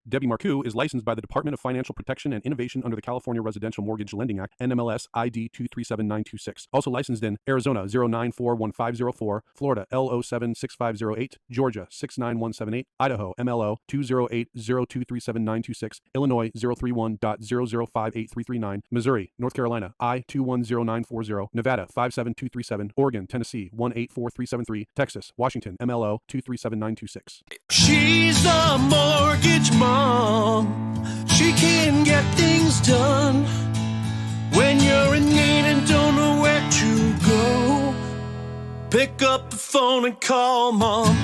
Debbie Marcoux is licensed by the Department of Financial Protection and Innovation under the California Residential Mortgage Lending Act, NMLS ID 237926. Also licensed in Arizona 0941504, Florida L076508, Georgia 69178, Idaho MLO 208023796, Illinois 031.0058339, Missouri, North Carolina I210940, Nevada 57237, Oregon, Tennessee 184373, Texas, Washington MLO 237926. She's a mortgage mom. She can get things done when you're in need and don't know where to go. Pick up the phone and call Mom.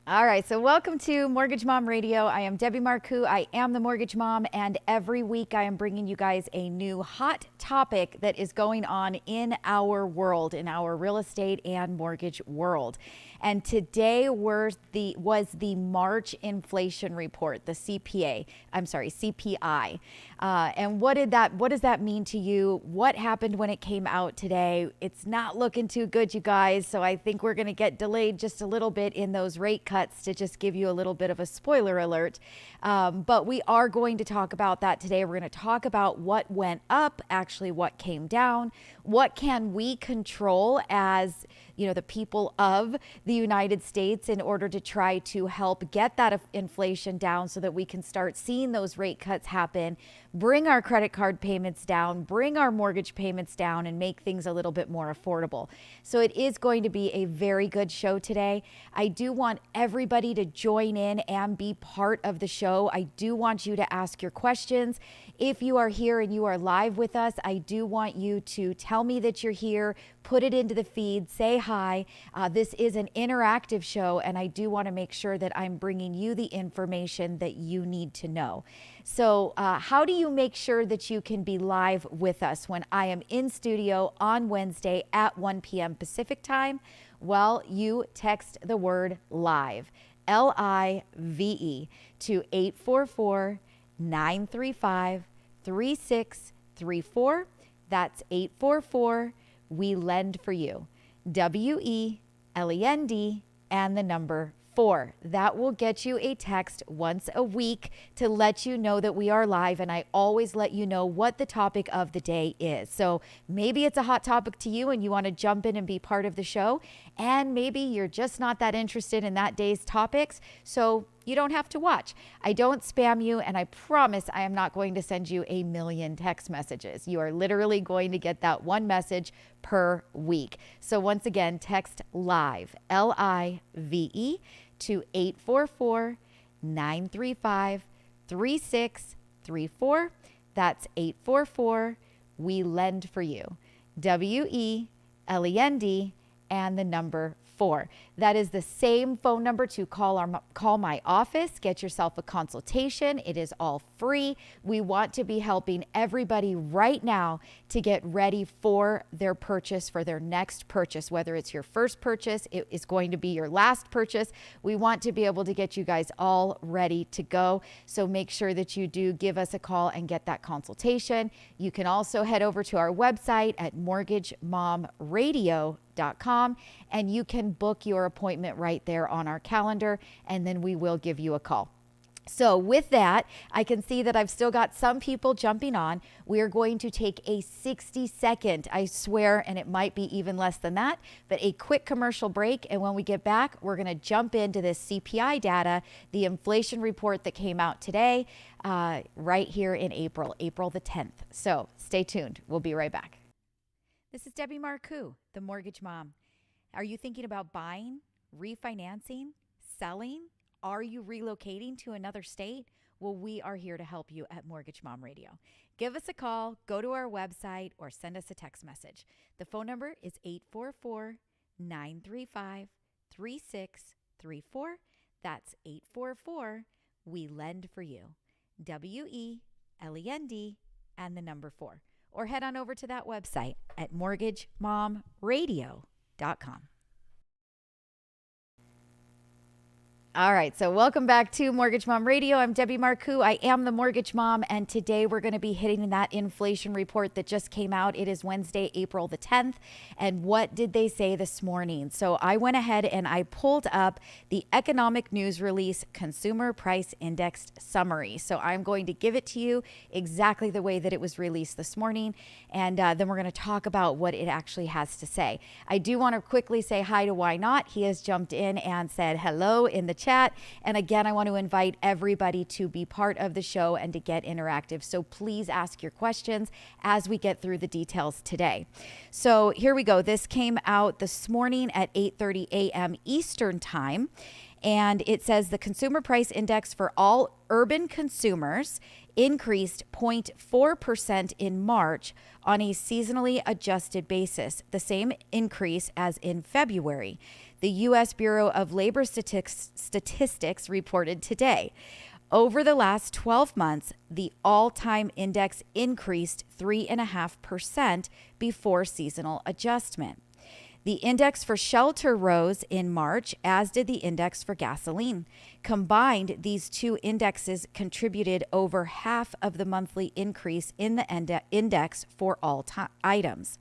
All right, so welcome to Mortgage Mom Radio. I am Debbie Marcoux. I am the Mortgage Mom, and every week I am bringing you guys a new hot topic that is going on in our world, in our real estate and mortgage world. And today was the March inflation report, the CPI. And what does that mean to you? What happened when it came out today? It's not looking too good, you guys. So I think we're going to get delayed just a little bit in those rate cuts to just give you a little bit of a spoiler alert. But we are going to talk about that today. We're going to talk about what went up, actually what came down, what can we control as the people of the United States in order to try to help get that inflation down so that we can start seeing those rate cuts happen, bring our credit card payments down, bring our mortgage payments down, and make things a little bit more affordable. So it is going to be a very good show today. I do want everybody to join in and be part of the show. I do want you to ask your questions. If you are here and you are live with us, I do want you to tell me that you're here, put it into the feed, say hi. This is an interactive show, and I do want to make sure that I'm bringing you the information that you need to know. So how do you make sure that you can be live with us when I am in studio on Wednesday at 1 p.m. Pacific time? Well, you text the word live, LIVE, to 844-935-3634. That's 844 We Lend for You. WELEND and the number 4. That will get you a text once a week to let you know that we are live, and I always let you know what the topic of the day is. So maybe it's a hot topic to you and you want to jump in and be part of the show, and maybe you're just not that interested in that day's topics, so you don't have to watch. I don't spam you, and I promise I am not going to send you a million text messages. You are literally going to get that one message per week. So once again, text LIVE, LIVE, to 844-935-3634. That's 844 We Lend for You. WELEND and the number 4. That is the same phone number to call my office. Get yourself a consultation. It is all free. We want to be helping everybody right now to get ready for their purchase, for their next purchase, whether it's your first purchase, it is going to be your last purchase. We want to be able to get you guys all ready to go. So make sure that you do give us a call and get that consultation. You can also head over to our website at mortgagemomradio.com, and you can book your appointment right there on our calendar, and then we will give you a call. So with that, I can see that I've still got some people jumping on. We are going to take a 60-second, I swear, and it might be even less than that, but a quick commercial break. And when we get back, we're going to jump into this CPI data, the inflation report that came out today, right here in April the 10th. So stay tuned. We'll be right back. This is Debbie Marcoux, the Mortgage Mom. Are you thinking about buying, refinancing, selling? Are you relocating to another state? Well, we are here to help you at Mortgage Mom Radio. Give us a call, go to our website, or send us a text message. The phone number is 844-935-3634. That's 844 We Lend for You. WELEND and the number 4. Or head on over to that website at mortgagemomradio.com. All right, so welcome back to Mortgage Mom Radio. I'm Debbie Marcoux. I am the Mortgage Mom, and today we're going to be hitting that inflation report that just came out. It is Wednesday, April the 10th, and what did they say this morning? So I went ahead and I pulled up the Economic News Release Consumer Price Index Summary. So I'm going to give it to you exactly the way that it was released this morning, and then we're going to talk about what it actually has to say. I do want to quickly say hi to Why Not. He has jumped in and said hello in the chat. And again, I want to invite everybody to be part of the show and to get interactive. So please ask your questions as we get through the details today. So here we go. This came out this morning at 8:30 a.m. Eastern Time. And it says the Consumer Price Index for all urban consumers increased 0.4% in March on a seasonally adjusted basis, the same increase as in February. The U.S. Bureau of Labor Statistics reported today. Over the last 12 months, the all-time index increased 3.5% before seasonal adjustment. The index for shelter rose in March, as did the index for gasoline. Combined, these two indexes contributed over half of the monthly increase in the index for all items.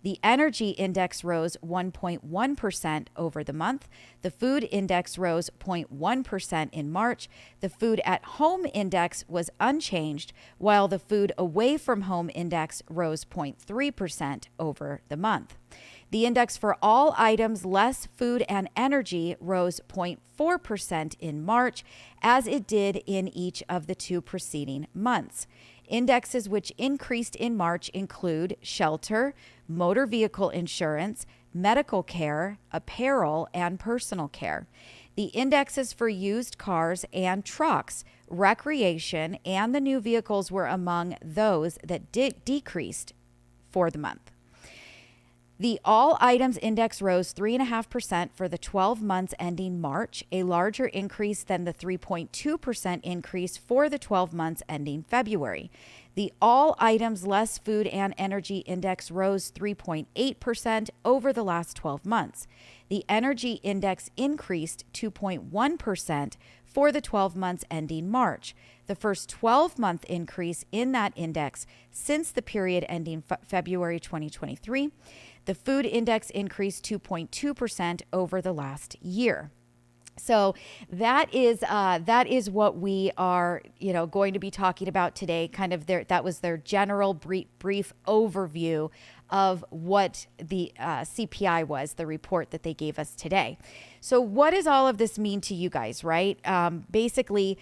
The energy index rose 1.1% over the month. The food index rose 0.1% in March. The food at home index was unchanged, while the food away from home index rose 0.3% over the month. The index for all items less food and energy rose 0.4% in March, as it did in each of the two preceding months. Indexes which increased in March include shelter, motor vehicle insurance, medical care, apparel, and personal care. The indexes for used cars and trucks, recreation, and the new vehicles were among those that decreased for the month. The all items index rose 3.5% for the 12 months ending March, a larger increase than the 3.2% increase for the 12 months ending February. The all items less food and energy index rose 3.8% over the last 12 months. The energy index increased 2.1% for the 12 months ending March, the first 12-month increase in that index since the period ending February 2023. The food index increased 2.2% over the last year. So that is what we are, going to be talking about today. Kind of that was their general brief overview of what the CPI was, the report that they gave us today. So what does all of this mean to you guys, right? Basically,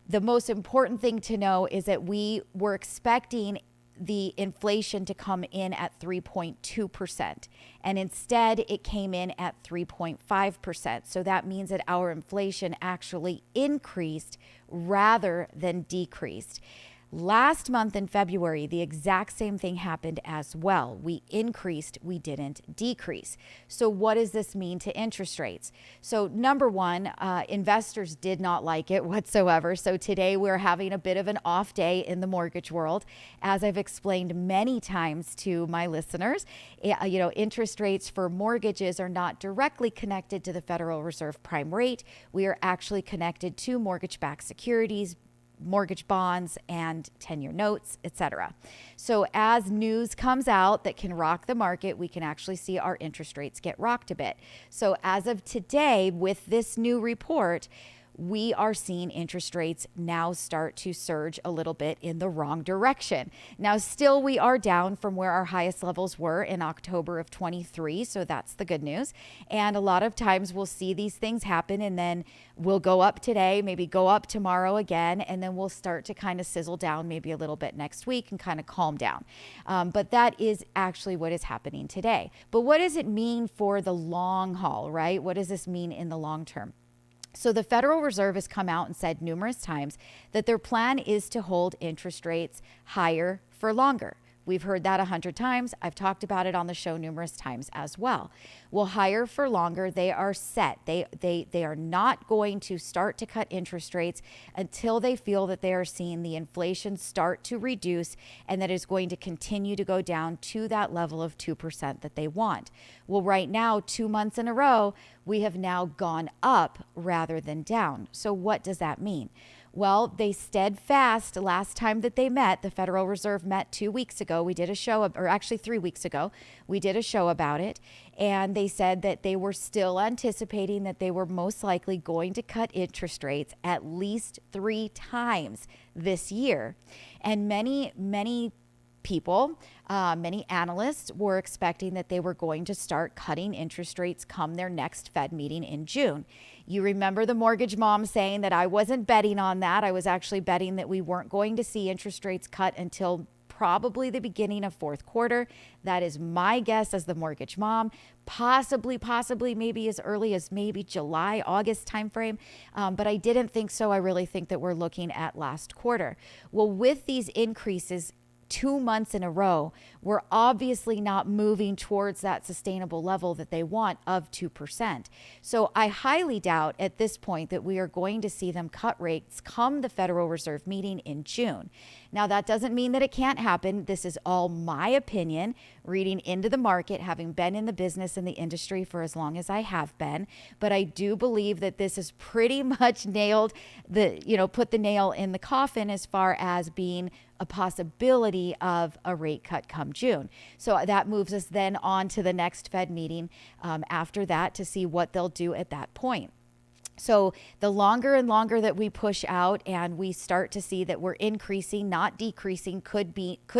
the most important thing to know is that we were expecting the inflation to come in at 3.2%. And instead, it came in at 3.5%. So that means that our inflation actually increased rather than decreased. Last month in February, the exact same thing happened as well. We increased, we didn't decrease. So what does this mean to interest rates? So number one, investors did not like it whatsoever. So today we're having a bit of an off day in the mortgage world. As I've explained many times to my listeners, interest rates for mortgages are not directly connected to the Federal Reserve prime rate. We are actually connected to mortgage-backed securities, mortgage bonds, and 10-year notes, etc. So as news comes out that can rock the market, we can actually see our interest rates get rocked a bit. So as of today, with this new report, we are seeing interest rates now start to surge a little bit in the wrong direction. Now, still, we are down from where our highest levels were in October of 23. So that's the good news. And a lot of times we'll see these things happen, and then we'll go up today, maybe go up tomorrow again, and then we'll start to kind of sizzle down maybe a little bit next week and kind of calm down. But that is actually what is happening today. But what does it mean for the long haul, right? What does this mean in the long term? So the Federal Reserve has come out and said numerous times that their plan is to hold interest rates higher for longer, We've heard that 100 times. I've talked about it on the show numerous times as well. Well, higher for longer, they are set. They are not going to start to cut interest rates until they feel that they are seeing the inflation start to reduce and that is going to continue to go down to that level of 2% that they want. Well, right now, 2 months in a row, we have now gone up rather than down. So what does that mean? Well, they steadfast last time that they met. The Federal Reserve met 2 weeks ago. We did a show, or actually 3 weeks ago, we did a show about it. And they said that they were still anticipating that they were most likely going to cut interest rates at least 3 times this year. And many people, many analysts were expecting that they were going to start cutting interest rates come their next Fed meeting in June. You remember the mortgage mom saying that I wasn't betting on that. I was actually betting that we weren't going to see interest rates cut until probably the beginning of fourth quarter. That is my guess as the mortgage mom. Possibly, maybe as early as maybe July, August timeframe. But I didn't think so. I really think that we're looking at last quarter. Well, with these increases 2 months in a row, we're obviously not moving towards that sustainable level that they want of 2%. So I highly doubt at this point that we are going to see them cut rates come the Federal Reserve meeting in June. Now, that doesn't mean that it can't happen. This is all my opinion, reading into the market, having been in the business and the industry for as long as I have been. But I do believe that this is pretty much put the nail in the coffin as far as being a possibility of a rate cut come June. So that moves us then on to the next Fed meeting after that to see what they'll do at that point. So the longer and longer that we push out and we start to see that we're increasing, not decreasing, could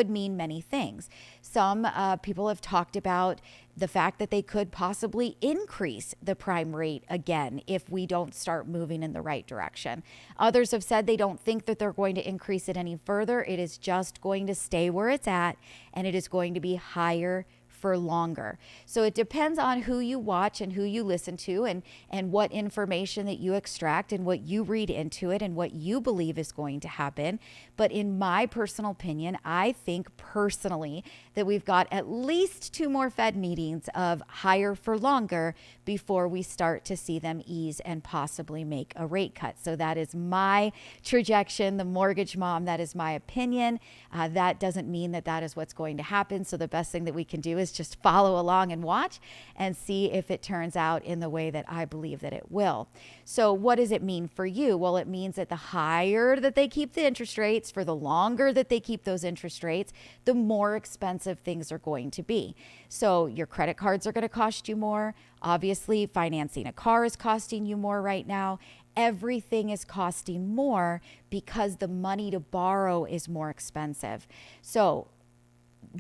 mean many things. Some people have talked about the fact that they could possibly increase the prime rate again if we don't start moving in the right direction. Others have said they don't think that they're going to increase it any further. It is just going to stay where it's at, and it is going to be higher for longer. So it depends on who you watch and who you listen to and what information that you extract and what you read into it and what you believe is going to happen. But in my personal opinion, I think personally that we've got at least 2 more Fed meetings of higher for longer before we start to see them ease and possibly make a rate cut. So that is my projection, the mortgage mom. That is my opinion. That doesn't mean that that is what's going to happen. So the best thing that we can do is just follow along and watch and see if it turns out in the way that I believe that it will. So what does it mean for you? Well, it means that the higher that they keep the interest rates, for the longer that they keep those interest rates, the more expensive things are going to be. So your credit cards are going to cost you more. Obviously, financing a car is costing you more right now. Everything is costing more because the money to borrow is more expensive. So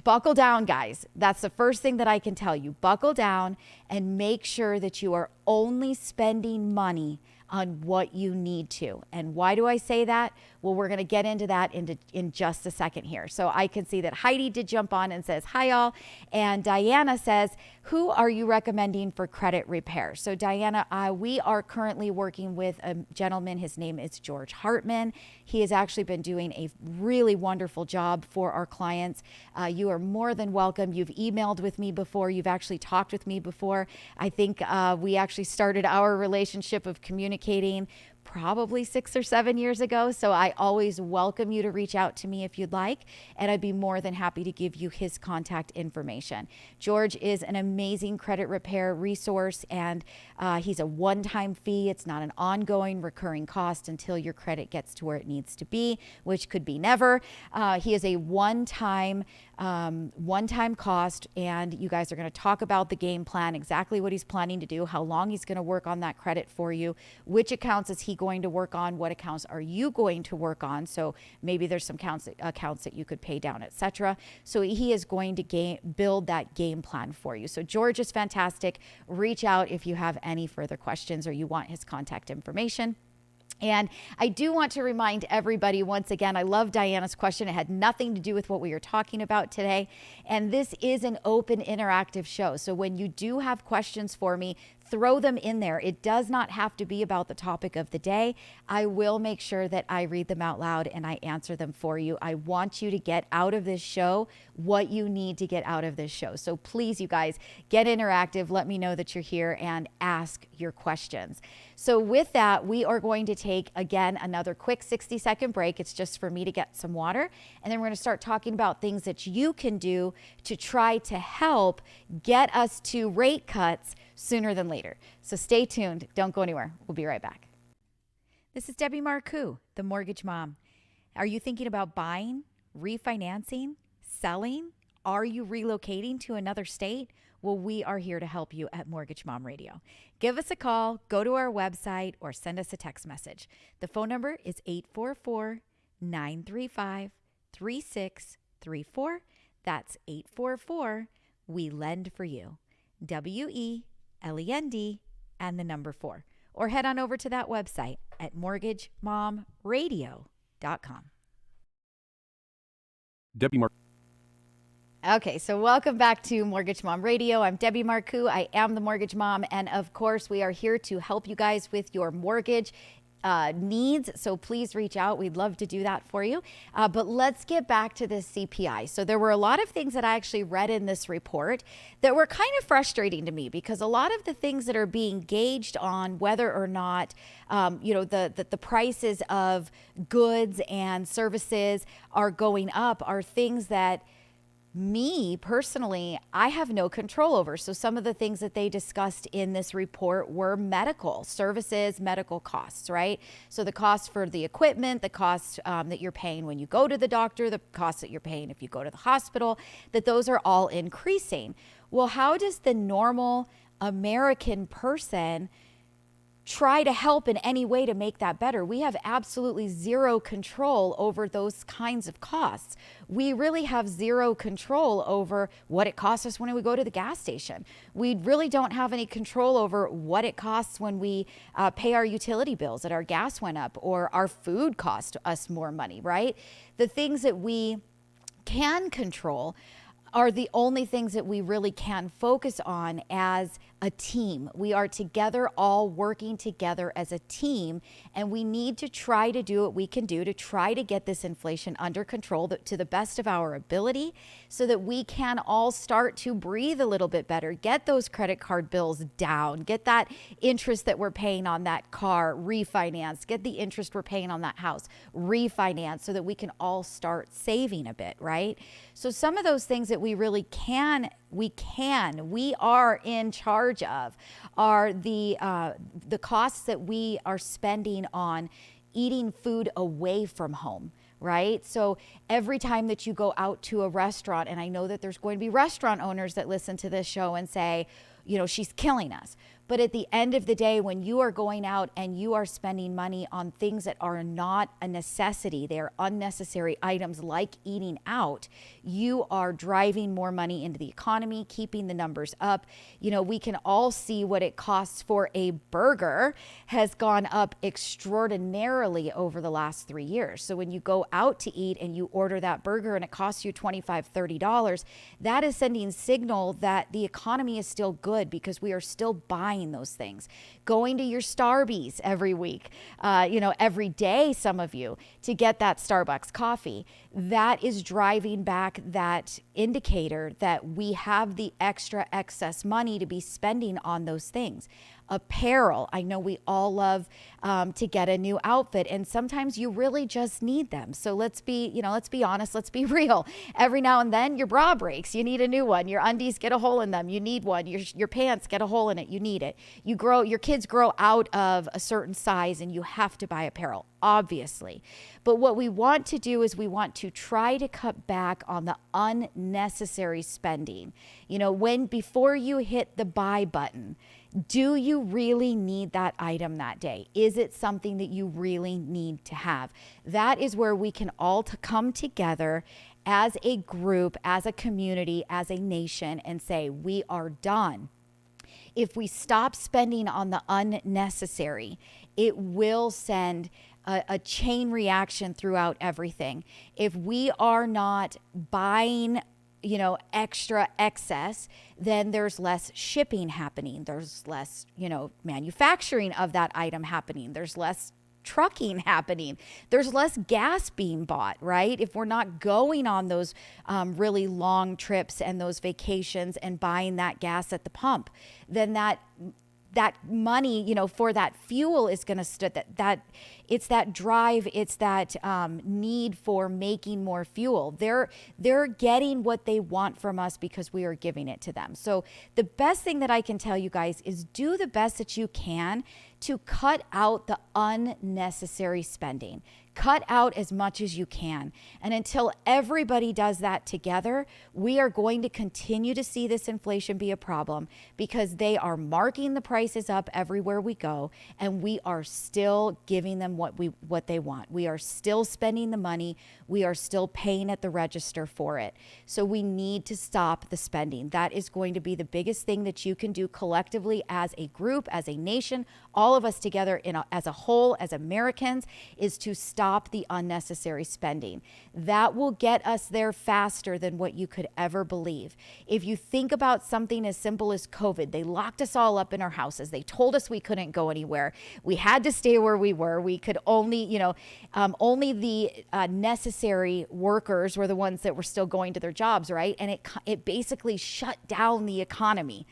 buckle down, guys. That's the first thing that I can tell you. Buckle down and make sure that you are only spending money on what you need to. And why do I say that? Well, we're going to get into that in just a second here. So I can see that Heidi did jump on and says, hi, all. And Diana says, who are you recommending for credit repair? So Diana, we are currently working with a gentleman. His name is George Hartman. He has actually been doing a really wonderful job for our clients. You are more than welcome. You've emailed with me before. You've actually talked with me before. I think we actually started our relationship of communicating probably 6 or 7 years ago. So I always welcome you to reach out to me if you'd like, and I'd be more than happy to give you his contact information. George is an amazing credit repair resource, and he's a one-time fee. It's not an ongoing recurring cost until your credit gets to where it needs to be, which could be never. He is a one-time cost, and you guys are going to talk about the game plan, exactly what he's planning to do, how long he's going to work on that credit for you, which accounts is he going to work on, what accounts are you going to work on. So maybe there's some accounts that you could pay down, etc. So he is going to build that game plan for you. So George is fantastic. Reach out if you have any further questions or you want his contact information. And I do want to remind everybody once again, I love Diana's question. It had nothing to do with what we are talking about today. And this is an open interactive show. So when you do have questions for me, throw them in there. It does not have to be about the topic of the day. I will make sure that I read them out loud and I answer them for you. I want you to get out of this show what you need to get out of this show. So please, you guys, get interactive. Let me know that you're here and ask your questions. So with that, we are going to take, again, another quick 60-second break. It's just for me to get some water. And then we're going to start talking about things that you can do to try to help get us to rate cuts sooner than later. So stay tuned. Don't go anywhere. We'll be right back. This is Debbie Marcoux, the Mortgage Mom. Are you thinking about buying, refinancing, selling? Are you relocating to another state? Well, we are here to help you at Mortgage Mom Radio. Give us a call, go to our website, or send us a text message. The phone number is 844-935-3634. That's 844-WE-LEND-FOR-YOU. WELEND and the number 4. Or head on over to that website at mortgagemomradio.com. Debbie Mark. Okay, so welcome back to Mortgage Mom Radio. I'm Debbie Marcoux. I am the Mortgage Mom. And of course, we are here to help you guys with your mortgage needs. So please reach out. We'd love to do that for you. But let's get back to this CPI. So there were a lot of things that I actually read in this report that were kind of frustrating to me, because a lot of the things that are being gauged on whether or not, the prices of goods and services are going up are things that me personally, I have no control over. So some of the things that they discussed in this report were medical services, medical costs, right? So the cost for the equipment, the cost that you're paying when you go to the doctor, the costs that you're paying if you go to the hospital, that those are all increasing. Well, how does the normal American person try to help in any way to make that better? We have absolutely zero control over those kinds of costs. We really have zero control over what it costs us when we go to the gas station. We really don't have any control over what it costs when we pay our utility bills, that our gas went up, or our food cost us more money, right? The things that we can control are the only things that we really can focus on as a team. We are together, all working together as a team, and we need to try to do what we can do to try to get this inflation under control to the best of our ability, so that we can all start to breathe a little bit better, get those credit card bills down, get that interest that we're paying on that car refinanced, get the interest we're paying on that house refinanced, so that we can all start saving a bit, right? So some of those things that we really we are in charge of are the costs that we are spending on eating food away from home, right? So every time that you go out to a restaurant, and I know that there's going to be restaurant owners that listen to this show and say, she's killing us. But at the end of the day, when you are going out and you are spending money on things that are not a necessity, they are unnecessary items like eating out, you are driving more money into the economy, keeping the numbers up. We can all see what it costs for a burger has gone up extraordinarily over the last 3 years. So when you go out to eat and you order that burger and it costs you $25, $30, that is sending signal that the economy is still good, because we are still buying those things. Going to your Starbucks every week, every day, some of you, to get that Starbucks coffee, that is driving back that indicator that we have the extra excess money to be spending on those things. Apparel, I know we all love to get a new outfit, and sometimes you really just need them. So let's be honest, let's be real. Every now and then your bra breaks, you need a new one. Your undies get a hole in them, you need one. Your pants get a hole in it, you need it. Your kids grow out of a certain size and you have to buy apparel, obviously. But what we want to do is we want to try to cut back on the unnecessary spending. Before you hit the buy button, do you really need that item that day? Is it something that you really need to have? That is where we can all come together as a group, as a community, as a nation, and say, we are done If we stop spending on the unnecessary, it will send a chain reaction throughout everything. If we are not buying extra excess, then there's less shipping happening. There's less, manufacturing of that item happening. There's less trucking happening. There's less gas being bought, right? If we're not going on those really long trips and those vacations and buying that gas at the pump, then that money, for that fuel is going to that it's that drive, it's that need for making more fuel. They're getting what they want from us because we are giving it to them. So the best thing that I can tell you guys is do the best that you can to cut out the unnecessary spending. Cut out as much as you can. And until everybody does that together, we are going to continue to see this inflation be a problem because they are marking the prices up everywhere we go, and we are still giving them what they want. We are still spending the money. We are still paying at the register for it. So we need to stop the spending. That is going to be the biggest thing that you can do collectively as a group, as a nation, all of us together as a whole, as Americans, is to stop the unnecessary spending. That will get us there faster than what you could ever believe. If you think about something as simple as COVID, they locked us all up in our houses. They told us we couldn't go anywhere. We had to stay where we were. We could only, only the necessary workers were the ones that were still going to their jobs, right? And it basically shut down the economy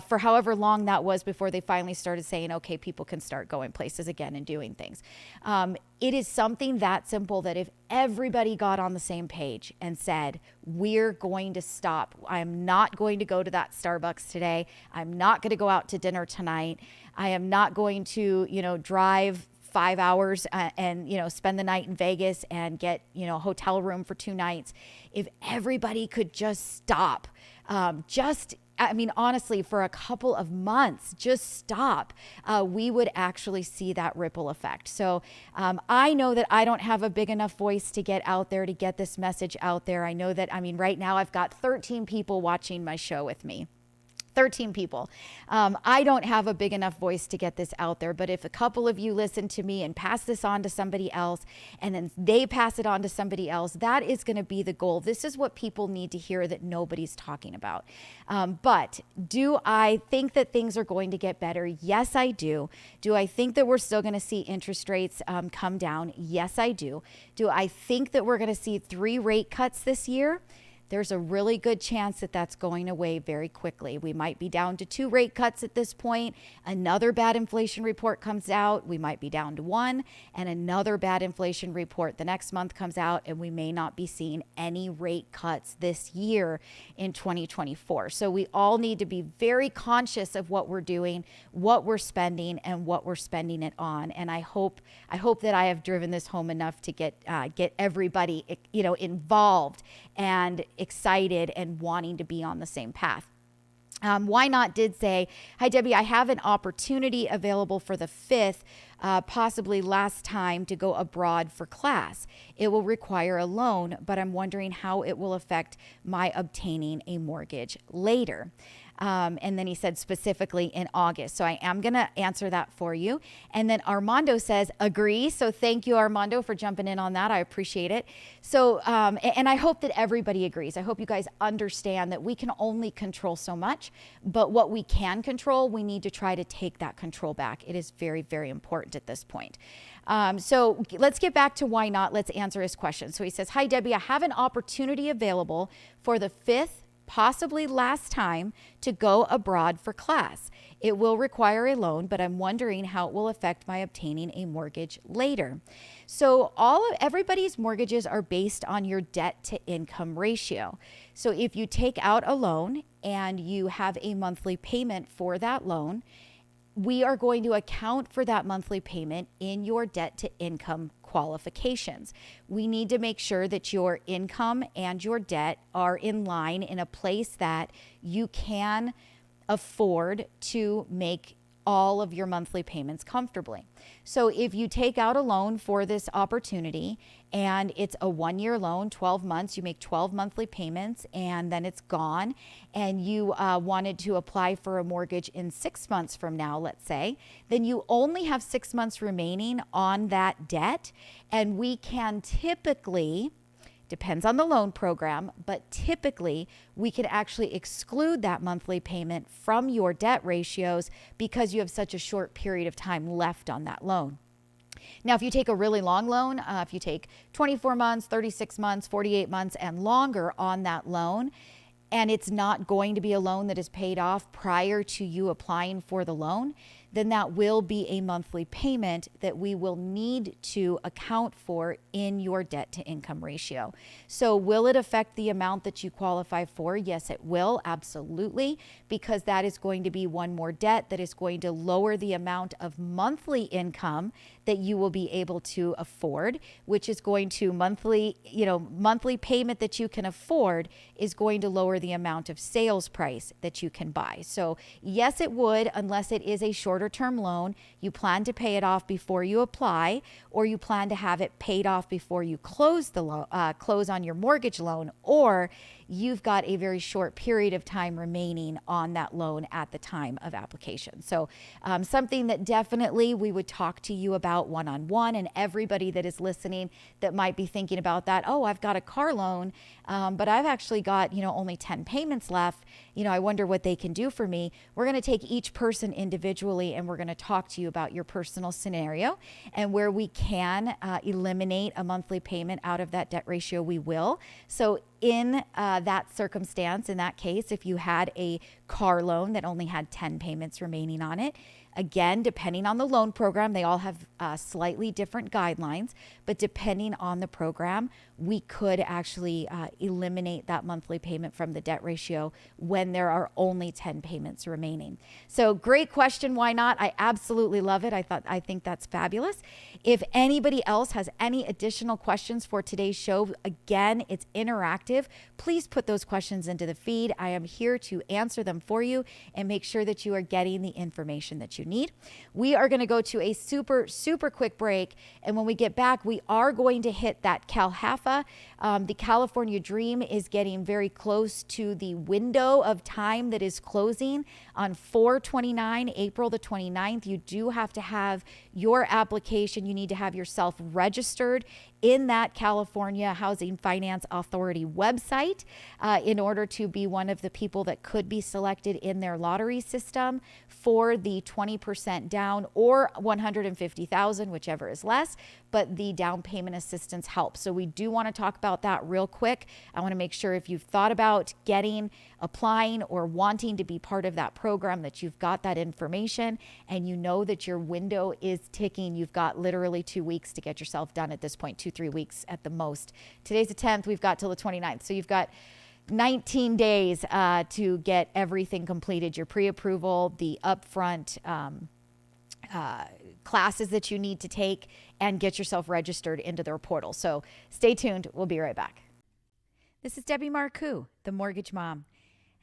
for however long that was before they finally started saying, okay, people can start going places again and doing things. It is something that simple that if everybody got on the same page and said, we're going to stop. I'm not going to go to that Starbucks today. I'm not going to go out to dinner tonight. I am not going to, drive 5 hours and spend the night in Vegas and get a hotel room for 2 nights. If everybody could just stop, honestly, for a couple of months, just stop, we would actually see that ripple effect. So I know that I don't have a big enough voice to get out there, to get this message out there. I know that, right now I've got 13 people watching my show with me. 13 people. I don't have a big enough voice to get this out there, but if a couple of you listen to me and pass this on to somebody else, and then they pass it on to somebody else, that is going to be the goal. This is what people need to hear that nobody's talking about. But do I think that things are going to get better? Yes, I do. Do I think that we're still going to see interest rates come down? Yes, I do. Do I think that we're going to see 3 rate cuts this year? There's a really good chance that that's going away very quickly. We might be down to 2 rate cuts at this point. Another bad inflation report comes out. We might be down to 1, and another bad inflation report the next month comes out, and we may not be seeing any rate cuts this year in 2024. So we all need to be very conscious of what we're doing, what we're spending, and what we're spending it on. And I hope that I have driven this home enough to get everybody, involved and excited and wanting to be on the same path. Why Not did say, hi, Debbie, I have an opportunity available for the 5th, possibly last time, to go abroad for class. It will require a loan, but I'm wondering how it will affect my obtaining a mortgage later. And then he said specifically in August. So I am going to answer that for you. And then Armando says, agree. So thank you, Armando, for jumping in on that. I appreciate it. So, and I hope that everybody agrees. I hope you guys understand that we can only control so much, but what we can control, we need to try to take that control back. It is very, very important at this point. So let's get back to Why Not. Let's answer his question. So he says, hi, Debbie, I have an opportunity available for the 5th, possibly last time, to go abroad for class. It will require a loan, but I'm wondering how it will affect my obtaining a mortgage later. So everybody's mortgages are based on your debt to income ratio. So if you take out a loan and you have a monthly payment for that loan, we are going to account for that monthly payment in your debt to income qualifications. We need to make sure that your income and your debt are in line, in a place that you can afford to make all of your monthly payments comfortably. So if you take out a loan for this opportunity and it's a 1-year loan, 12 months, you make 12 monthly payments and then it's gone, and you wanted to apply for a mortgage in 6 months from now, let's say, then you only have 6 months remaining on that debt. And we can typically, depends on the loan program, but typically we could actually exclude that monthly payment from your debt ratios because you have such a short period of time left on that loan. Now, if you take a really long loan, if you take 24 months, 36 months, 48 months and longer on that loan, and it's not going to be a loan that is paid off prior to you applying for the loan, then that will be a monthly payment that we will need to account for in your debt to income ratio. So will it affect the amount that you qualify for? Yes, it will, absolutely, because that is going to be one more debt that is going to lower the amount of monthly income that you will be able to afford, which is going to monthly payment that you can afford is going to lower the amount of sales price that you can buy. So yes, it would, unless it is a shorter term loan, you plan to pay it off before you apply, or you plan to have it paid off before you close close on your mortgage loan, or you've got a very short period of time remaining on that loan at the time of application. So something that definitely we would talk to you about one-on-one, and everybody that is listening that might be thinking about that, oh, I've got a car loan, but I've actually got, only 10 payments left. I wonder what they can do for me. We're going to take each person individually and we're going to talk to you about your personal scenario, and where we can eliminate a monthly payment out of that debt ratio, we will. So in that circumstance, in that case, if you had a car loan that only had 10 payments remaining on it, again, depending on the loan program, they all have slightly different guidelines, but depending on the program, we could actually eliminate that monthly payment from the debt ratio when there are only 10 payments remaining. So great question. Why not? I absolutely love it. I think that's fabulous. If anybody else has any additional questions for today's show, again, it's interactive. Please put those questions into the feed. I am here to answer them for you and make sure that you are getting the information that you need. We are going to go to a super quick break. And when we get back, we are going to hit that CalHFA. The California Dream is getting very close to the window of time that is closing on 4/29, April the 29th. You do have to have your application. You need to have yourself registered in that California Housing Finance Authority website in order to be one of the people that could be selected in their lottery system for the 20% down or $150,000, whichever is less, but the down payment assistance helps. So we do want to talk about that real quick. I want to make sure if you've thought about applying or wanting to be part of that program, that you've got that information and you know that your window is ticking. You've got literally 2 weeks to get yourself done at this point, 2-3 weeks at the most. Today's the 10th, we've got till the 29th. So you've got 19 days to get everything completed, your pre-approval, the upfront classes that you need to take, and get yourself registered into their portal. So stay tuned. We'll be right back. This is Debbie Marcoux, the Mortgage Mom.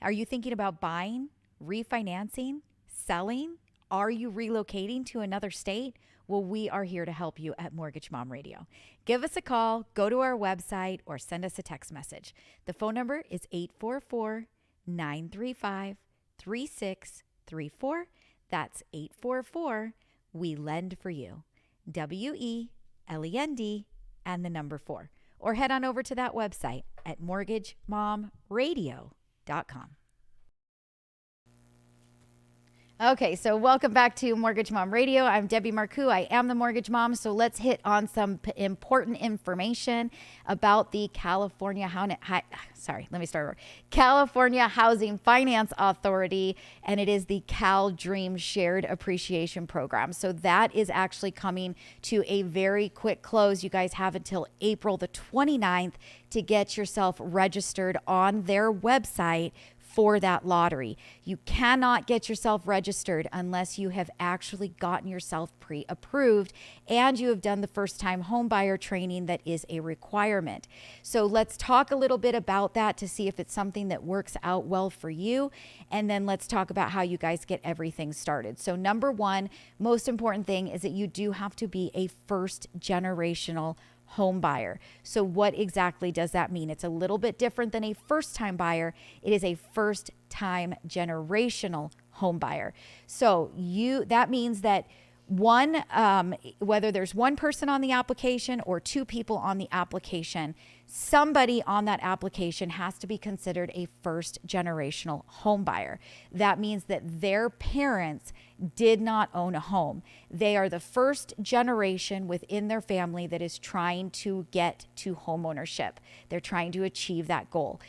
Are you thinking about buying, refinancing, selling? Are you relocating to another state? Well, we are here to help you at Mortgage Mom Radio. Give us a call, go to our website, or send us a text message. The phone number is 844-935-3634. That's 844-WE-LEND-FOR-YOU. WELEND and the number 4. Or head on over to that website at mortgagemomradio.com. Okay, so welcome back to Mortgage Mom Radio. I'm Debbie Marcoux. I am the Mortgage Mom. So let's hit on some important information about the California Housing Finance Authority, and it is the Cal Dream Shared Appreciation Program. So that is actually coming to a very quick close. You guys have until April the 29th to get yourself registered on their website for that lottery. You cannot get yourself registered unless you have actually gotten yourself pre-approved and you have done the first-time home buyer training that is a requirement. So let's talk a little bit about that to see if it's something that works out well for you. And then let's talk about how you guys get everything started. So number one, most important thing is that you do have to be a first generational home buyer. So what exactly does that mean? It's a little bit different than a first-time buyer. It is a first-time generational home buyer. So that means that whether there's one person on the application or two people on the application, somebody on that application has to be considered a first generational home buyer. That means that their parents did not own a home. They are the first generation within their family that is trying to get to home ownership. They're trying to achieve that goal.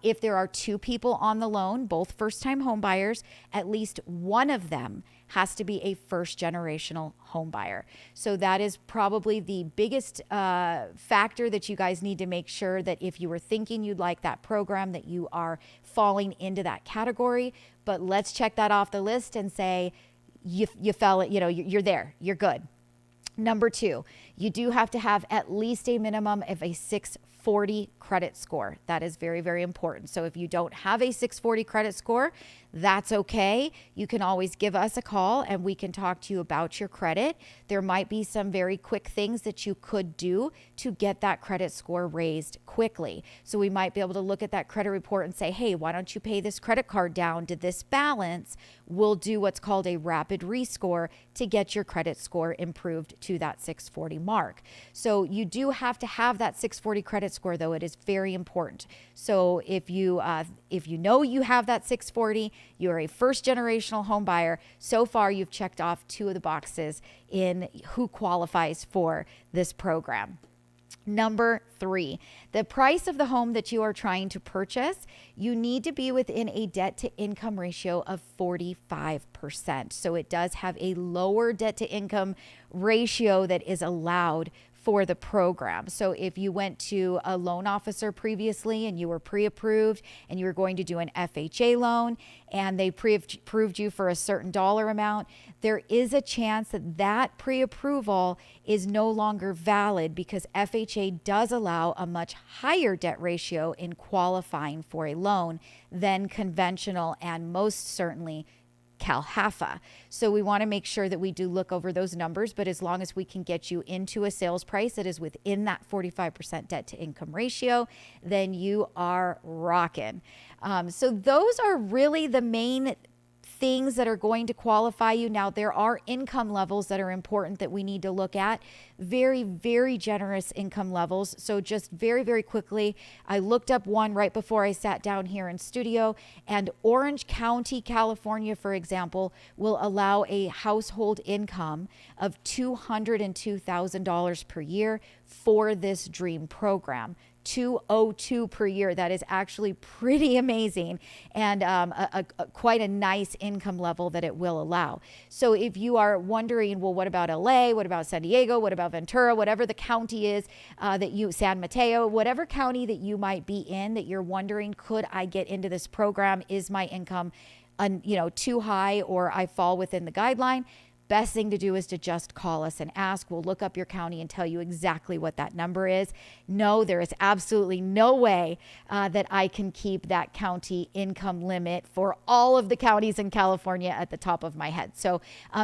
If there are two people on the loan, both first-time home buyers, at least one of them has to be a first generational home buyer. So that is probably the biggest factor that you guys need to make sure that if you were thinking you'd like that program, that you are falling into that category. But let's check that off the list and say you fell, you're there, you're good. Number two, you do have to have at least a minimum of a 640 credit score. That is very, very important. So if you don't have a 640 credit score, that's okay. You can always give us a call and we can talk to you about your credit. There might be some very quick things that you could do to get that credit score raised quickly. So we might be able to look at that credit report and say, hey, why don't you pay this credit card down to this balance? We'll do what's called a rapid rescore to get your credit score improved to that 640 mark. So you do have to have that 640 credit score, though. It is very important. So if you know you have that 640, you're a first generational home buyer. So far, you've checked off two of the boxes in who qualifies for this program. Number three, the price of the home that you are trying to purchase, you need to be within a debt to income ratio of 45%. So it does have a lower debt to income ratio that is allowed for the program. So if you went to a loan officer previously and you were pre-approved and you were going to do an FHA loan and they pre-approved you for a certain dollar amount, there is a chance that that pre-approval is no longer valid because FHA does allow a much higher debt ratio in qualifying for a loan than conventional and most certainly CalHFA. So we want to make sure that we do look over those numbers, but as long as we can get you into a sales price that is within that 45% debt to income ratio, then you are rocking. So those are really the main things that are going to qualify you. Now, there are income levels that are important that we need to look at. Very, very generous income levels. So just very, very quickly, I looked up one right before I sat down here in studio, and Orange County, California, for example, will allow a household income of $202,000 per year for this DREAM program. 202 per year. That is actually pretty amazing and quite a nice income level that it will allow. So if you are wondering, well, what about LA? What about San Diego? What about Ventura? Whatever the county is San Mateo, whatever county that you might be in that you're wondering, could I get into this program? Is my income too high or I fall within the guideline? Best thing to do is to just call us and ask. We'll look up your county and tell you exactly what that number is. No, there is absolutely no way that I can keep that county income limit for all of the counties in California at the top of my head. So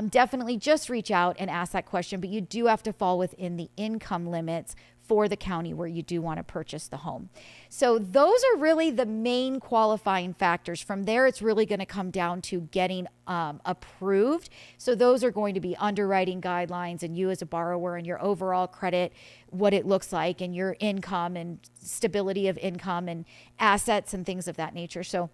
definitely just reach out and ask that question, but you do have to fall within the income limits for the county where you do want to purchase the home. So those are really the main qualifying factors. From there, it's really going to come down to getting approved. So those are going to be underwriting guidelines and you as a borrower and your overall credit, what it looks like and your income and stability of income and assets and things of that nature. So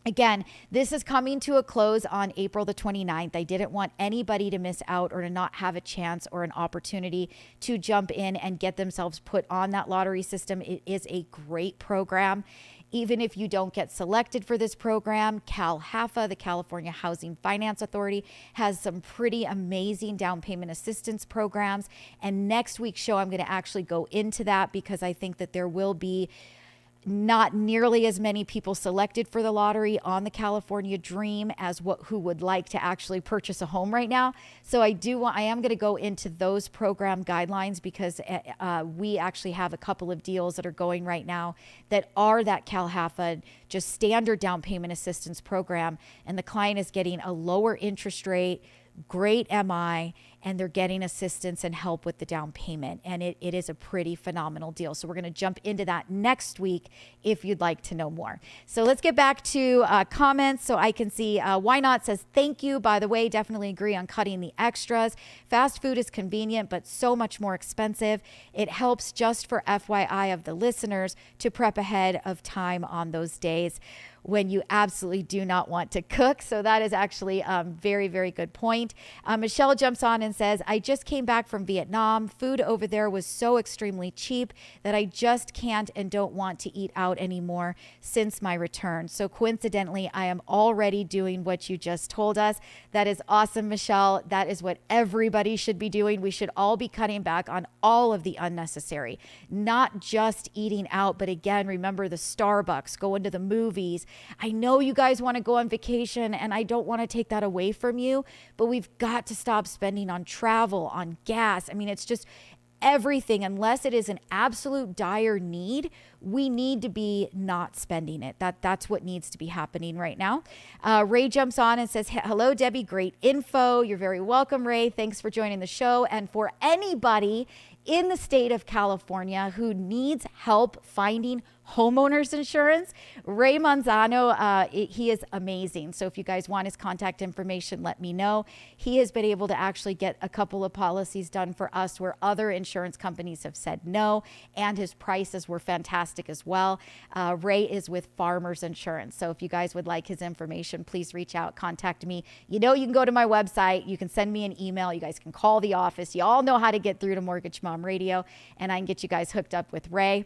again, this is coming to a close on April the 29th. I didn't want anybody to miss out or to not have a chance or an opportunity to jump in and get themselves put on that lottery system. It is a great program. Even if you don't get selected for this program, CalHFA, the California Housing Finance Authority, has some pretty amazing down payment assistance programs. And next week's show, I'm going to actually go into that because I think that there will be not nearly as many people selected for the lottery on the California Dream as who would like to actually purchase a home right now. So I am going to go into those program guidelines because we actually have a couple of deals that are going right now that are that CalHFA just standard down payment assistance program, and the client is getting a lower interest rate, great MI, and they're getting assistance and help with the down payment. And it is a pretty phenomenal deal. So we're going to jump into that next week if you'd like to know more. So let's get back to comments. So I can see Why Not says, thank you. By the way, definitely agree on cutting the extras. Fast food is convenient, but so much more expensive. It helps, just for FYI of the listeners, to prep ahead of time on those days when you absolutely do not want to cook. So that is actually a very, very good point. Michelle jumps on and says, I just came back from Vietnam. Food over there was so extremely cheap that I just can't and don't want to eat out anymore since my return. So coincidentally, I am already doing what you just told us. That is awesome, Michelle. That is what everybody should be doing. We should all be cutting back on all of the unnecessary, not just eating out, but again, remember the Starbucks, going to the movies. I know you guys want to go on vacation, and I don't want to take that away from you, but we've got to stop spending on travel, on gas. I mean, it's just everything. Unless it is an absolute dire need, we need to be not spending it. That's what needs to be happening right now. Ray jumps on and says, hello, Debbie. Great info. You're very welcome, Ray. Thanks for joining the show. And for anybody in the state of California who needs help finding homeowners insurance, Ray Manzano, he is amazing. So if you guys want his contact information, let me know. He has been able to actually get a couple of policies done for us where other insurance companies have said no, and his prices were fantastic as well. Ray is with Farmers Insurance. So if you guys would like his information, please reach out, contact me. You can go to my website. You can send me an email. You guys can call the office. You all know how to get through to Mortgage Mom Radio, and I can get you guys hooked up with Ray.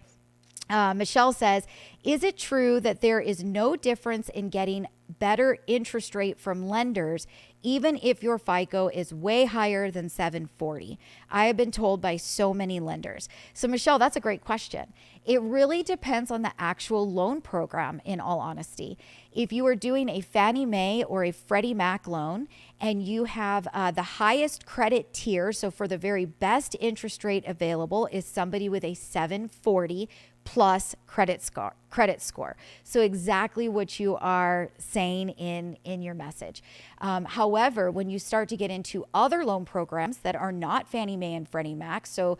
Michelle says, is it true that there is no difference in getting better interest rate from lenders, even if your FICO is way higher than 740? I have been told by so many lenders. So Michelle, that's a great question. It really depends on the actual loan program, in all honesty. If you are doing a Fannie Mae or a Freddie Mac loan and you have the highest credit tier, so for the very best interest rate available is somebody with a 740 plus credit score. So exactly what you are saying in your message. However, when you start to get into other loan programs that are not Fannie Mae and Freddie Mac, so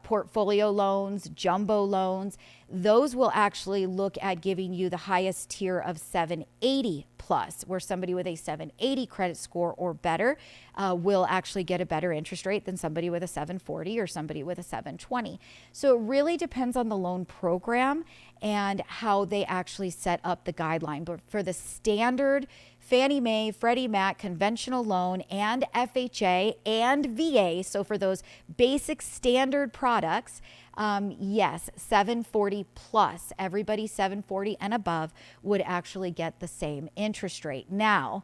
portfolio loans, jumbo loans, those will actually look at giving you the highest tier of 780 plus, where somebody with a 780 credit score or better will actually get a better interest rate than somebody with a 740 or somebody with a 720. So it really depends on the loan program and how they actually set up the guideline. But for the standard Fannie Mae, Freddie Mac, conventional loan, and FHA and VA, so for those basic standard products, yes, 740 plus, everybody 740 and above would actually get the same interest rate. Now,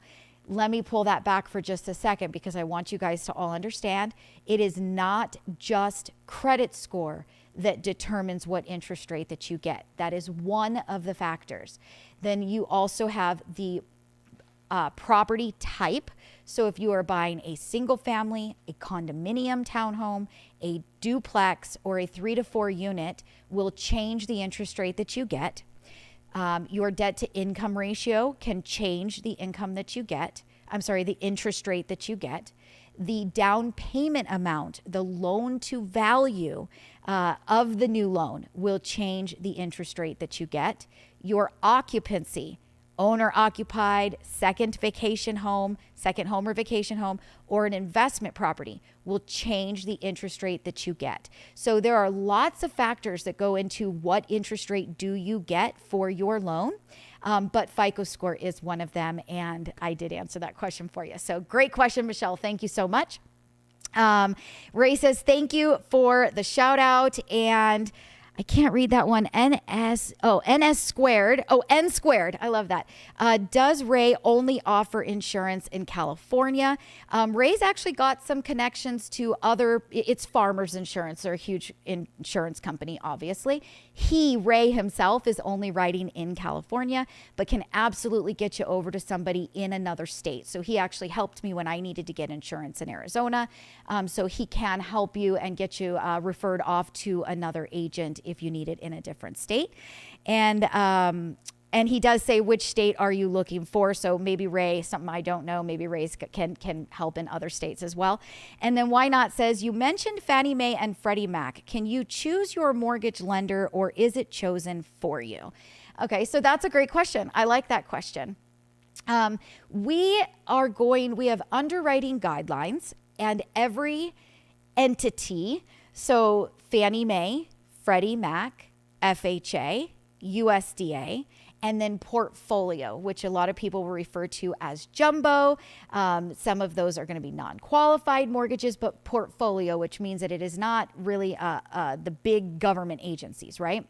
let me pull that back for just a second because I want you guys to all understand it is not just credit score that determines what interest rate that you get. That is one of the factors. Then you also have the property type. So if you are buying a single family, a condominium townhome, a duplex, or a 3 to 4 unit will change the interest rate that you get. Your debt to income ratio can change the income that you get. The interest rate that you get. The down payment amount, the loan to value of the new loan will change the interest rate that you get. Your occupancy, owner occupied, second home or vacation home, or an investment property will change the interest rate that you get. So there are lots of factors that go into what interest rate do you get for your loan. But FICO score is one of them. And I did answer that question for you. So great question, Michelle. Thank you so much. Ray says, thank you for the shout out. And I can't read that one. NS squared. Oh, N squared. I love that. Does Ray only offer insurance in California? Ray's actually got some connections to it's Farmers Insurance. They're a huge insurance company, obviously. Ray himself is only writing in California, but can absolutely get you over to somebody in another state. So he actually helped me when I needed to get insurance in Arizona. So he can help you and get you referred off to another agent if you need it in a different state. And he does say, which state are you looking for? So maybe Ray, something I don't know, maybe Ray can help in other states as well. And then Why Not says, you mentioned Fannie Mae and Freddie Mac. Can you choose your mortgage lender, or is it chosen for you? Okay, so that's a great question. I like that question. We have underwriting guidelines, and every entity, so Fannie Mae, Freddie Mac, FHA, USDA, and then portfolio, which a lot of people will refer to as jumbo. Some of those are going to be non-qualified mortgages, but portfolio, which means that it is not really the big government agencies, right?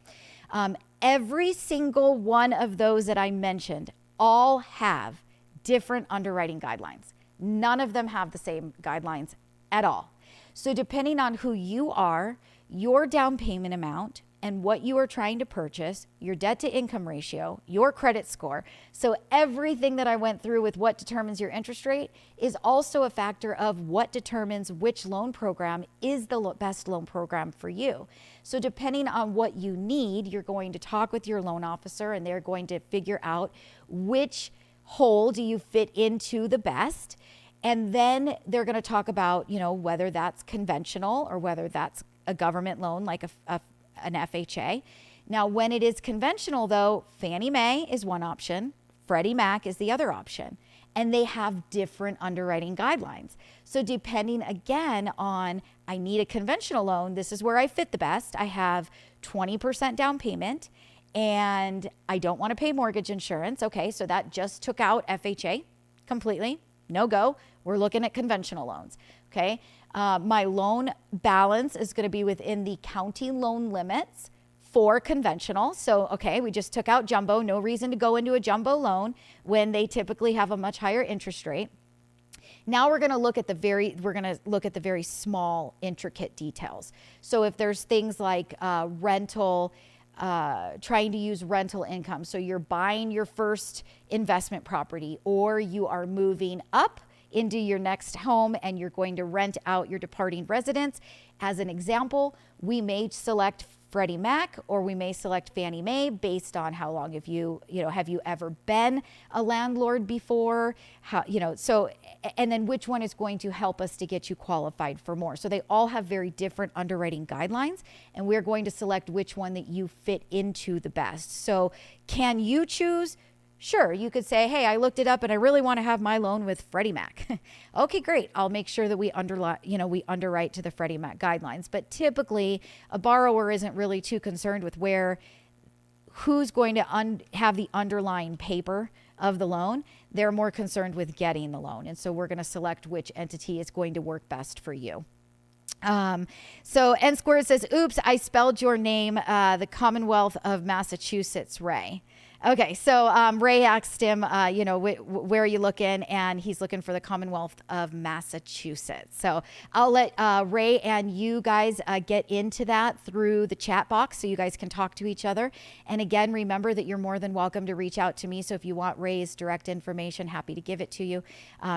Every single one of those that I mentioned all have different underwriting guidelines. None of them have the same guidelines at all. So depending on who you are, your down payment amount, and what you are trying to purchase, your debt to income ratio, your credit score. So everything that I went through with what determines your interest rate is also a factor of what determines which loan program is the best loan program for you. So depending on what you need, you're going to talk with your loan officer, and they're going to figure out which hole do you fit into the best. And then they're going to talk about, whether that's conventional or whether that's a government loan like an FHA. Now, when it is conventional, though, Fannie Mae is one option, Freddie Mac is the other option, and they have different underwriting guidelines. So depending again on, I need a conventional loan, this is where I fit the best. I have 20% down payment and I don't want to pay mortgage insurance. Okay, so that just took out FHA completely. No go. We're looking at conventional loans. Okay. My loan balance is going to be within the county loan limits for conventional. So, okay, we just took out jumbo. No reason to go into a jumbo loan when they typically have a much higher interest rate. Now we're going to look at the very small, intricate details. So if there's things like rental, trying to use rental income. So you're buying your first investment property, or you are moving up into your next home and you're going to rent out your departing residence. As an example, we may select Freddie Mac, or we may select Fannie Mae based on how long have you ever been a landlord before? And then which one is going to help us to get you qualified for more? So they all have very different underwriting guidelines, and we're going to select which one that you fit into the best. So can you choose? Sure, you could say, hey, I looked it up and I really want to have my loan with Freddie Mac. Okay, great. I'll make sure that we underwrite to the Freddie Mac guidelines. But typically, a borrower isn't really too concerned with who's going to have the underlying paper of the loan. They're more concerned with getting the loan. And so we're going to select which entity is going to work best for you. So N Squared says, oops, I spelled your name, the Commonwealth of Massachusetts, Ray. Okay, so Ray asked him, where are you looking? And he's looking for the Commonwealth of Massachusetts. So I'll let Ray and you guys get into that through the chat box so you guys can talk to each other. And again, remember that you're more than welcome to reach out to me. So if you want Ray's direct information, happy to give it to you.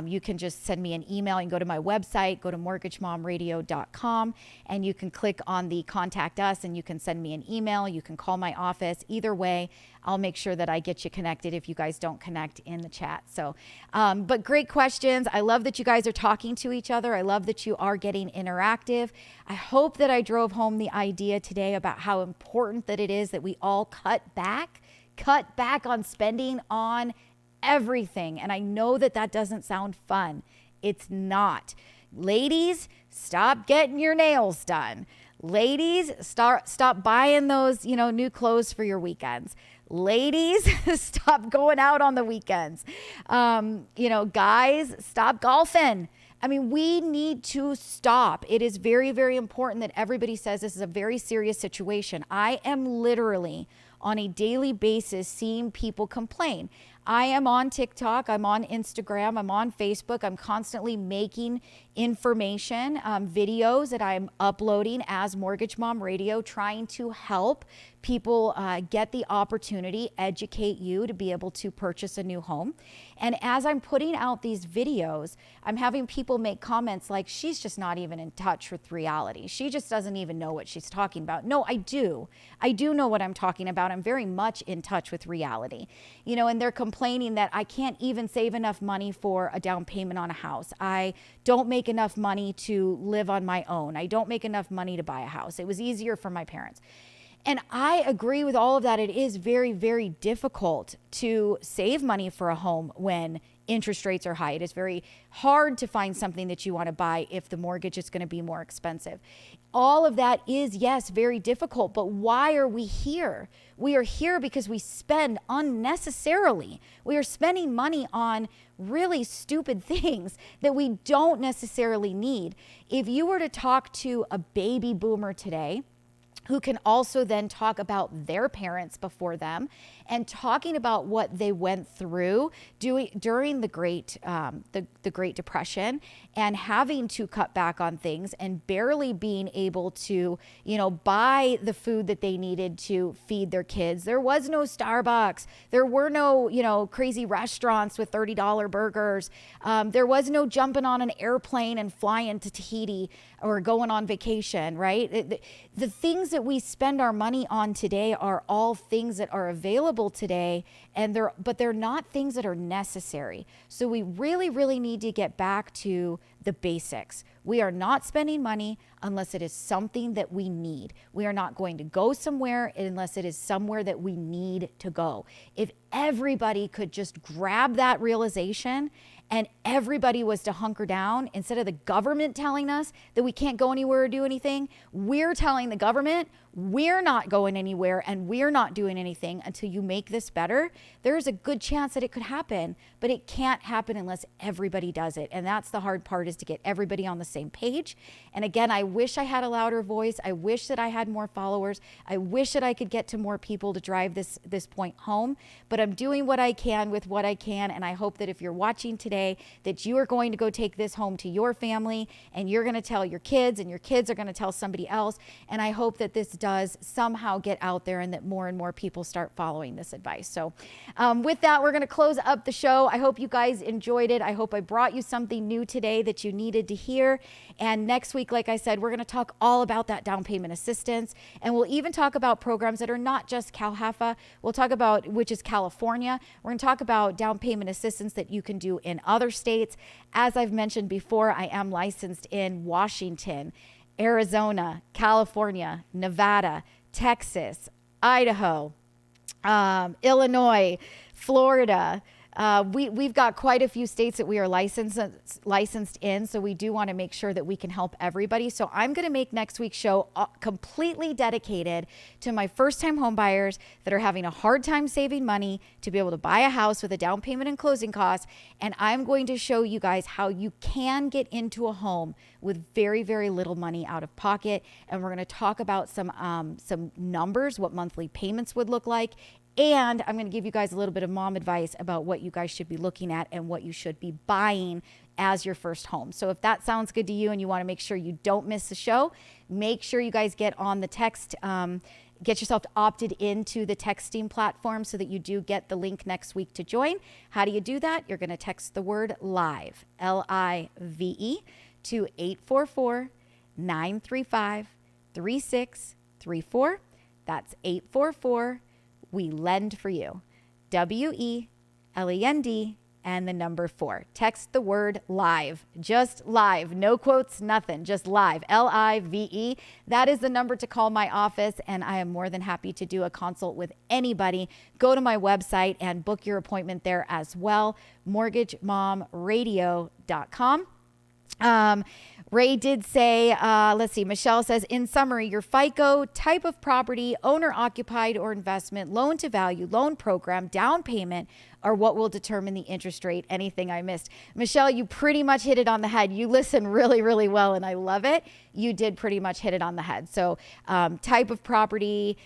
You can just send me an email. You can go to my website, go to mortgagemomradio.com, and you can click on the contact us and you can send me an email. You can call my office. Either way, I'll make sure that I get you connected if you guys don't connect in the chat. So, but great questions. I love that you guys are talking to each other. I love that you are getting interactive. I hope that I drove home the idea today about how important that it is that we all cut back on spending on everything. And I know that that doesn't sound fun. It's not. Ladies, stop getting your nails done. Ladies, stop buying those, new clothes for your weekends. Ladies, stop going out on the weekends. Guys, stop golfing. I mean, we need to stop. It is very, very important that everybody says this is a very serious situation. I am literally on a daily basis seeing people complain. I am on TikTok, I'm on Instagram, I'm on Facebook. I'm constantly making information, videos that I'm uploading as Mortgage Mom Radio, trying to help people get the opportunity, educate you to be able to purchase a new home. And as I'm putting out these videos, I'm having people make comments like, she's just not even in touch with reality. She just doesn't even know what she's talking about. No, I do. I do know what I'm talking about. I'm very much in touch with reality. You know, and they're complaining that I can't even save enough money for a down payment on a house. I don't make enough money to live on my own. I don't make enough money to buy a house. It was easier for my parents. And I agree with all of that. It is very, very difficult to save money for a home when interest rates are high. It is very hard to find something that you want to buy if the mortgage is going to be more expensive. All of that is, yes, very difficult. But why are we here? We are here because we spend unnecessarily. We are spending money on really stupid things that we don't necessarily need. If you were to talk to a baby boomer today, who can also then talk about their parents before them and talking about what they went through during the Great Depression and having to cut back on things and barely being able to, buy the food that they needed to feed their kids. There was no Starbucks. There were no, crazy restaurants with $30 burgers. There was no jumping on an airplane and flying to Tahiti or going on vacation, right? The things that we spend our money on today are all things that are available today, but they're not things that are necessary. So we really, really need to get back to the basics. We are not spending money unless it is something that we need. We are not going to go somewhere unless it is somewhere that we need to go. If everybody could just grab that realization and everybody was to hunker down, instead of the government telling us that we can't go anywhere or do anything, we're telling the government we're not going anywhere and we're not doing anything until you make this better. There's a good chance that it could happen, but it can't happen unless everybody does it. And that's the hard part, is to get everybody on the same page. And again, I wish I had a louder voice. I wish that I had more followers. I wish that I could get to more people to drive this point home, but I'm doing what I can with what I can. And I hope that if you're watching today, that you are going to go take this home to your family and you're going to tell your kids and your kids are going to tell somebody else. And I hope that this does somehow get out there and that more and more people start following this advice. So with that, we're going to close up the show. I hope you guys enjoyed it. I hope I brought you something new today that you needed to hear. And next week, like I said, we're going to talk all about that down payment assistance. And we'll even talk about programs that are not just CalHFA. We'll talk about, which is California. We're going to talk about down payment assistance that you can do in other states. As I've mentioned before, I am licensed in Washington, Arizona, California, Nevada, Texas, Idaho, Illinois, Florida. We've got quite a few states that we are licensed in, so we do want to make sure that we can help everybody. So I'm going to make next week's show completely dedicated to my first-time home buyers that are having a hard time saving money to be able to buy a house with a down payment and closing costs. And I'm going to show you guys how you can get into a home with very, very little money out of pocket. And we're going to talk about some numbers, what monthly payments would look like. And I'm going to give you guys a little bit of mom advice about what you guys should be looking at and what you should be buying as your first home. So if that sounds good to you and you want to make sure you don't miss the show, make sure you guys get on the text, get yourself opted into the texting platform so that you do get the link next week to join. How do you do that? You're going to text the word LIVE, LIVE, to 844-935-3634. That's 844 We Lend for You. WELEND and the number 4. Text the word LIVE. Just live. No quotes, nothing. Just live. LIVE. That is the number to call my office, and I am more than happy to do a consult with anybody. Go to my website and book your appointment there as well. MortgageMomRadio.com. Ray did say, let's see, Michelle says, in summary, your FICO, type of property, owner occupied or investment, loan to value, loan program, down payment are what will determine the interest rate. Anything I missed? Michelle, you pretty much hit it on the head. You listen really, really well, and I love it. You did pretty much hit it on the head. So type of property,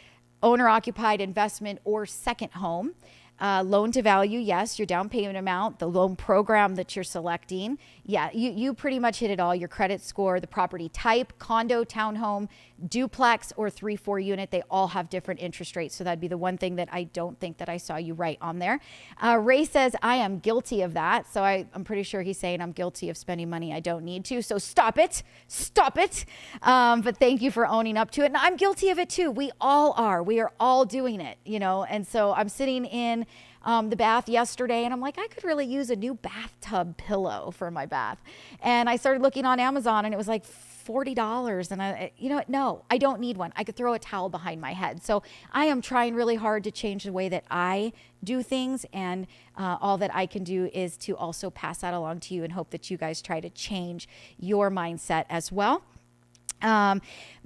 owner occupied, investment, or second home. Loan to value, yes, your down payment amount, the loan program that you're selecting. Yeah, you pretty much hit it all. Your credit score, the property type, condo, townhome, duplex, or 3-4 unit, they all have different interest rates. So that'd be the one thing that I don't think that I saw you right on there. Ray says, I am guilty of that. So I'm pretty sure he's saying I'm guilty of spending money I don't need to. So stop it. Stop it. But thank you for owning up to it. And I'm guilty of it too. We all are. We are all doing it, you know. And so I'm sitting in the bath yesterday and I'm like, I could really use a new bathtub pillow for my bath. And I started looking on Amazon and it was like $40. And no, I don't need one. I could throw a towel behind my head. So I am trying really hard to change the way that I do things. And all that I can do is to also pass that along to you and hope that you guys try to change your mindset as well.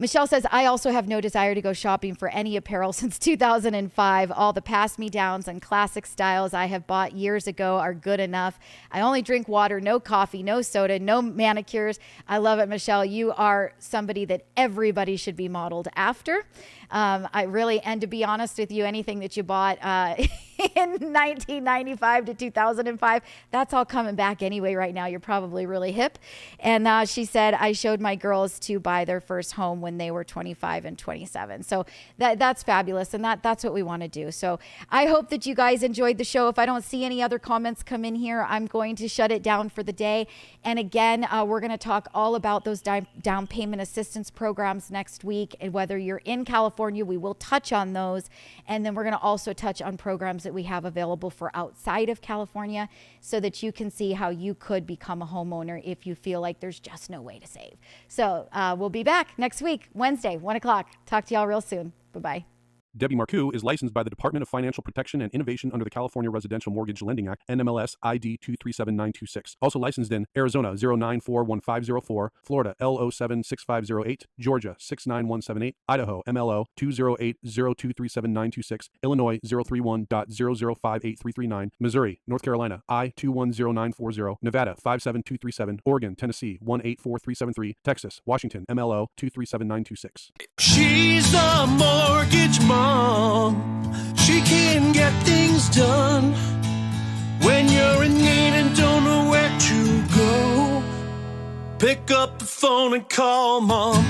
Michelle says, I also have no desire to go shopping for any apparel since 2005. All the pass-me-downs and classic styles I have bought years ago are good enough. I only drink water, no coffee, no soda, no manicures. I love it, Michelle. You are somebody that everybody should be modeled after. And to be honest with you, anything that you bought in 1995 to 2005, that's all coming back anyway right now. You're probably really hip. And she said, I showed my girls to buy their first home when they were 25 and 27. So that's fabulous. And that's what we want to do. So I hope that you guys enjoyed the show. If I don't see any other comments come in here, I'm going to shut it down for the day. And again, we're going to talk all about those down payment assistance programs next week. And whether you're in California, we will touch on those. And then we're going to also touch on programs that we have available for outside of California so that you can see how you could become a homeowner if you feel like there's just no way to save. So we'll be back next week, Wednesday, 1 o'clock. Talk to y'all real soon. Bye-bye. Debbie Marcoux is licensed by the Department of Financial Protection and Innovation under the California Residential Mortgage Lending Act, NMLS ID 237926. Also licensed in Arizona 0941504, Florida L076508, Georgia 69178, Idaho MLO 208023796, Illinois 031.0058339, Missouri, North Carolina I210940, Nevada 57237, Oregon, Tennessee 184373, Texas, Washington MLO 237926. She's a mortgage mom. She can get things done when you're in need and don't know where to go. Pick up the phone and call mom.